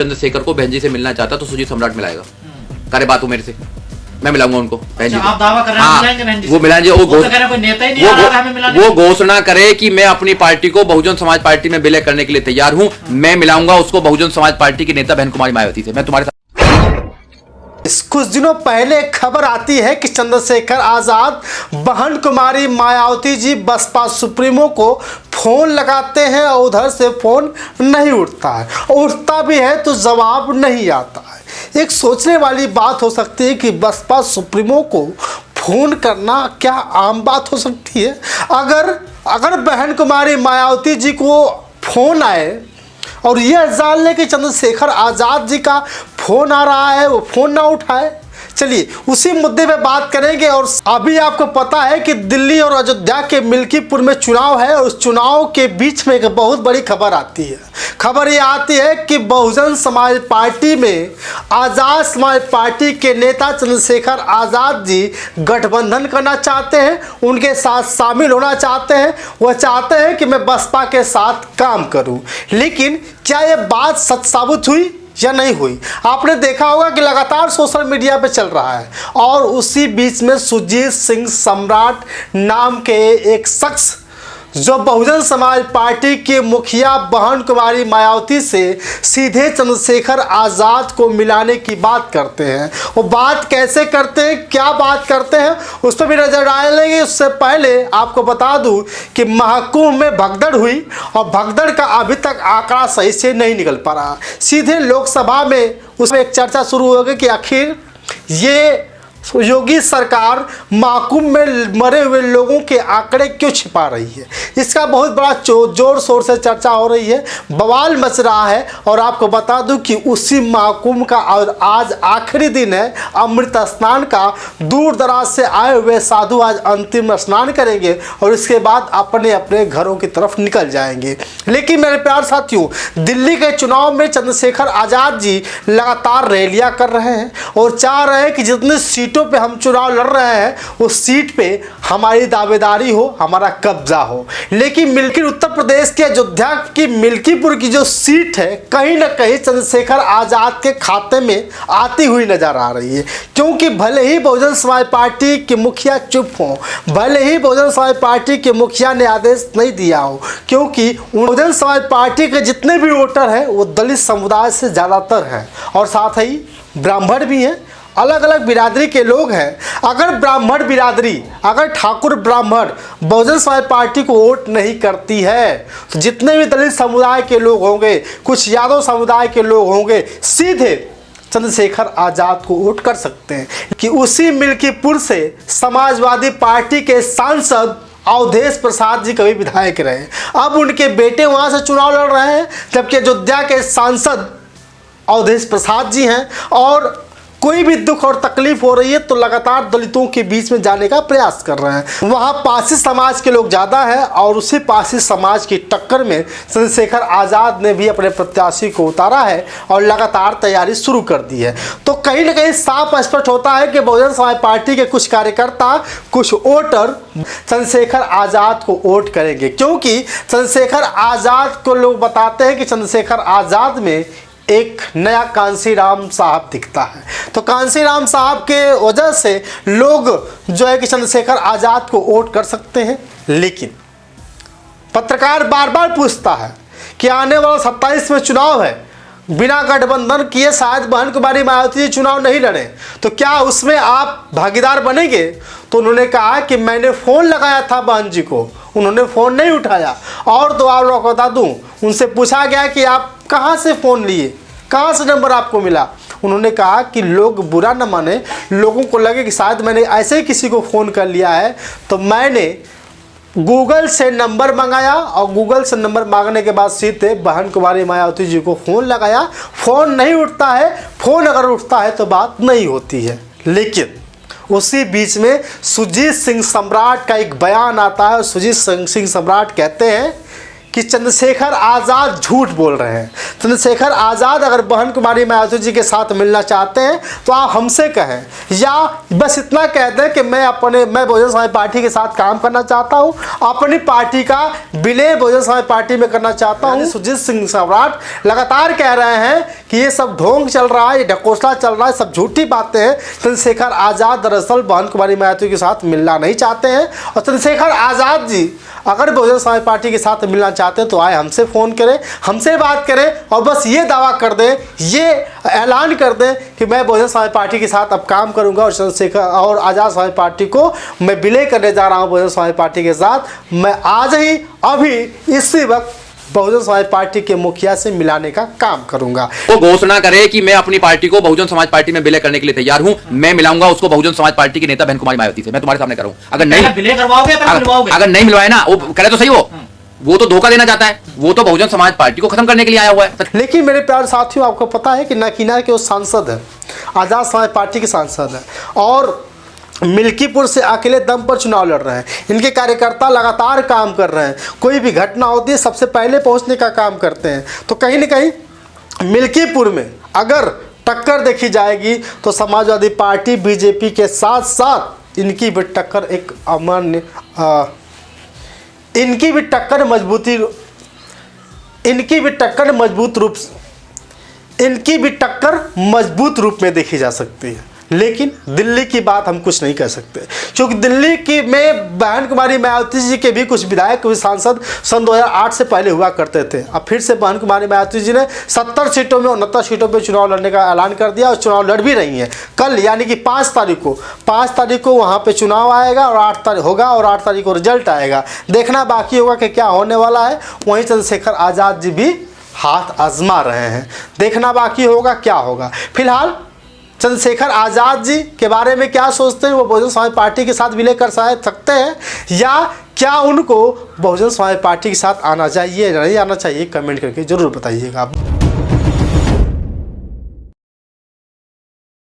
चंद्रशेखर को बहन जी से मिलना चाहता तो सुजीत सम्राट मिलाएगा। करे बात हो मेरे से, मैं मिलाऊंगा उनको बहन जी। आप दावा कर रहे हैं मिलाएंगे बहन जी से? वो मिलाएंगे। वो तो कह रहे हैं कोई नेता ही नहीं आ रहा है हमें मिलाने। वो घोषणा करे कि मैं अपनी पार्टी को बहुजन समाज पार्टी में विलय करने के लिए तैयार हूं, मैं मिलाऊंगा उसको बहुजन समाज पार्टी की नेता बहन कुमारी मायावती से। मैं तुम्हारे साथ। कुछ दिनों पहले एक खबर आती है कि चंद्रशेखर आजाद बहन कुमारी मायावती जी बसपा सुप्रीमो को फोन लगाते हैं और उधर से फोन नहीं उठता है, उठता भी है तो जवाब नहीं आता है। एक सोचने वाली बात हो सकती है कि बसपा सुप्रीमो को फोन करना क्या आम बात हो सकती है? अगर बहन कुमारी मायावती जी को फोन आए और यह जान ले कि चंद्रशेखर आजाद जी का फोन आ रहा है, वो फोन ना उठाए। चलिए उसी मुद्दे पे बात करेंगे। और अभी आपको पता है कि दिल्ली और अयोध्या के मिल्कीपुर में चुनाव है और उस चुनाव के बीच में एक बहुत बड़ी खबर आती है। खबर ये आती है कि बहुजन समाज पार्टी में आज़ाद समाज पार्टी के नेता चंद्रशेखर आज़ाद जी गठबंधन करना चाहते हैं, उनके साथ शामिल होना चाहते हैं। वह चाहते हैं कि मैं बसपा के साथ काम करूं। लेकिन क्या यह बात सच साबित हुई या नहीं हुई? आपने देखा होगा कि लगातार सोशल मीडिया पे चल रहा है और उसी बीच में सुजीत सिंह सम्राट नाम के एक शख्स जो बहुजन समाज पार्टी के मुखिया बहन कुमारी मायावती से सीधे चंद्रशेखर आज़ाद को मिलाने की बात करते हैं। वो बात कैसे करते हैं, क्या बात करते हैं, उस पर भी नजर डालेंगे। उससे पहले आपको बता दूं कि महाकुंभ में भगदड़ हुई और भगदड़ का अभी तक आंकड़ा सही से नहीं निकल पा रहा। सीधे लोकसभा में उसमें एक चर्चा शुरू हो गई कि आखिर ये योगी सरकार महाकुंभ में मरे हुए लोगों के आंकड़े क्यों छिपा रही है। इसका बहुत बड़ा जोर शोर से चर्चा हो रही है, बवाल मच रहा है। और आपको बता दूं कि उसी महाकुंभ का और आज आखिरी दिन है अमृत स्नान का। दूर दराज से आए हुए साधु आज अंतिम स्नान करेंगे और इसके बाद अपने अपने घरों की तरफ निकल जाएंगे। लेकिन मेरे प्यार साथियों, दिल्ली के चुनाव में चंद्रशेखर आज़ाद जी लगातार रैलियां कर रहे हैं और चाह रहे हैं कि जितनी सीटों पे हम चुनाव लड़ रहे हैं उस सीट पे हमारी दावेदारी हो, हमारा कब्जा हो। लेकिन उत्तर प्रदेश के अयोध्या की मिल्कीपुर की जो सीट है कहीं ना कहीं चंद्रशेखर आजाद के खाते में आती हुई नजर आ रही है। क्योंकि भले ही बहुजन समाज पार्टी के मुखिया चुप हो, भले ही बहुजन समाज पार्टी के मुखिया ने आदेश नहीं दिया हो, क्योंकि बहुजन समाज पार्टी के जितने भी वोटर हैं वो दलित समुदाय से ज़्यादातर हैं और साथ ही ब्राह्मण भी हैं, अलग अलग बिरादरी के लोग हैं। अगर ब्राह्मण बिरादरी, अगर ठाकुर ब्राह्मण बहुजन समाज पार्टी को वोट नहीं करती है तो जितने भी दलित समुदाय के लोग होंगे, कुछ यादव समुदाय के लोग होंगे, सीधे चंद्रशेखर आज़ाद को वोट कर सकते हैं। कि उसी मिल्कीपुर से समाजवादी पार्टी के सांसद अवधेश प्रसाद जी कभी विधायक रहे, अब उनके बेटे वहाँ से चुनाव लड़ रहे हैं, जबकि अयोध्या के सांसद अवधेश प्रसाद जी हैं। और कोई भी दुख और तकलीफ हो रही है तो लगातार दलितों के बीच में जाने का प्रयास कर रहे हैं। वहाँ पारसी समाज के लोग ज़्यादा हैं और उसी पारसी समाज की टक्कर में चंद्रशेखर आज़ाद ने भी अपने प्रत्याशी को उतारा है और लगातार तैयारी शुरू कर दी है। तो कहीं ना कहीं साफ स्पष्ट होता है कि बहुजन समाज पार्टी के कुछ कार्यकर्ता, कुछ वोटर चंद्रशेखर आज़ाद को वोट करेंगे, क्योंकि चंद्रशेखर आज़ाद को लोग बताते हैं कि चंद्रशेखर आज़ाद में एक नया कांसीराम साहब दिखता है। तो कांसीराम साहब के वजह से लोग जो है कि चंद्रशेखर आज़ाद को वोट कर सकते हैं। लेकिन पत्रकार बार बार पूछता है कि आने वाला 27 में चुनाव है, बिना गठबंधन किए शायद बहन कुमारी मायावती जी चुनाव नहीं लड़े, तो क्या उसमें आप भागीदार बनेंगे? तो उन्होंने कहा कि मैंने फ़ोन लगाया था बहन जी को, उन्होंने फ़ोन नहीं उठाया। और तो आप लोग बता दूँ, उनसे पूछा गया कि आप कहाँ से फ़ोन लिए, कहाँ से नंबर आपको मिला? उन्होंने कहा कि लोग बुरा न माने, लोगों को लगे कि शायद मैंने ऐसे ही किसी को फ़ोन कर लिया है, तो मैंने गूगल से नंबर मंगाया और गूगल से नंबर मांगने के बाद सीधे बहन कुमारी मायावती जी को फ़ोन लगाया। फ़ोन नहीं उठता है, फ़ोन अगर उठता है तो बात नहीं होती है। लेकिन उसी बीच में सुजीत सिंह सम्राट का एक बयान आता है और सुजीत सिंह सम्राट कहते हैं कि चंद्रशेखर आज़ाद झूठ बोल रहे हैं। चंद्रशेखर आज़ाद अगर बहन कुमारी मायावती जी के साथ मिलना चाहते हैं तो आप हमसे कहें, या बस इतना कह दें कि मैं बहुजन समाज पार्टी के साथ काम करना चाहता हूं, अपनी पार्टी का विलय बहुजन समाज पार्टी में करना चाहता हूं। सुजीत सिंह सम्राट लगातार कह रहे हैं कि ये सब ढोंग चल रहा है, ये ढकोसला चल रहा है, सब झूठी बातें हैं। चंद्रशेखर आज़ाद दरअसल बहन कुमारी मायावती के साथ मिलना नहीं चाहते हैं, और चंद्रशेखर आज़ाद जी अगर बहुजन समाज पार्टी के साथ मिलना चाहते हैं तो आए हमसे फ़ोन करें, हमसे बात करें, और बस ये दावा कर दें, ये ऐलान कर दें कि मैं बहुजन समाज पार्टी के साथ अब काम करूंगा और चंद्रशेखर और आज़ाद समाज पार्टी को मैं विलय करने जा रहा हूं बहुजन समाज पार्टी के साथ। मैं आज ही अभी इसी वक्त बहुजन समाज पार्टी के मुखिया से मिलाने का काम करूंगा। वो घोषणा करे कि मैं अपनी पार्टी को बहुजन समाज पार्टी में विलय करने के लिए तैयार हूं, मैं मिलाऊंगा उसको बहुजन समाज पार्टी की नेता बहन कुमारी मायावती से। मैं तुम्हारे सामने करूं, अगर नहीं विलय करवाओगे तो मिलवाओगे। अगर नहीं मिलवाए ना, वो करे तो सही, वो तो धोखा देना चाहता है, वो तो बहुजन समाज पार्टी को खत्म करने के लिए आया हुआ है। लेकिन मेरे प्यारे साथियों, आपको पता है कि नकीना के वो सांसद है, आज़ाद समाज पार्टी के सांसद है, और मिल्कीपुर से अकेले दम पर चुनाव लड़ रहे हैं। इनके कार्यकर्ता लगातार काम कर रहे हैं, कोई भी घटना होती है सबसे पहले पहुंचने का काम करते हैं। तो कहीं ना कहीं मिल्कीपुर में अगर टक्कर देखी जाएगी तो समाजवादी पार्टी बीजेपी के साथ साथ इनकी भी टक्कर एक अमान्य इनकी भी टक्कर मजबूत रूप में देखी जा सकती है। लेकिन दिल्ली की बात हम कुछ नहीं कह सकते, क्योंकि दिल्ली की में बहन कुमारी मायावती जी के भी कुछ विधायक, कुछ सांसद सन 2008 से पहले हुआ करते थे। अब फिर से बहन कुमारी मायावती जी ने 70 सीटों में 69 सीटों पे चुनाव लड़ने का ऐलान कर दिया, और चुनाव लड़ भी रही हैं। कल यानी कि 5 तारीख को वहाँ पे चुनाव आएगा, और 8 तारीख होगा, और 8 तारीख को रिजल्ट आएगा। देखना बाकी होगा कि क्या होने वाला है। वहीं चंद्रशेखर आज़ाद जी भी हाथ आजमा रहे हैं, देखना बाकी होगा क्या होगा। फिलहाल चंद्रशेखर आज़ाद जी के बारे में क्या सोचते हैं, वो बहुजन समाज पार्टी के साथ विलय कर सकते हैं, या क्या उनको बहुजन समाज पार्टी के साथ आना चाहिए या नहीं आना चाहिए, कमेंट करके ज़रूर बताइएगा आप।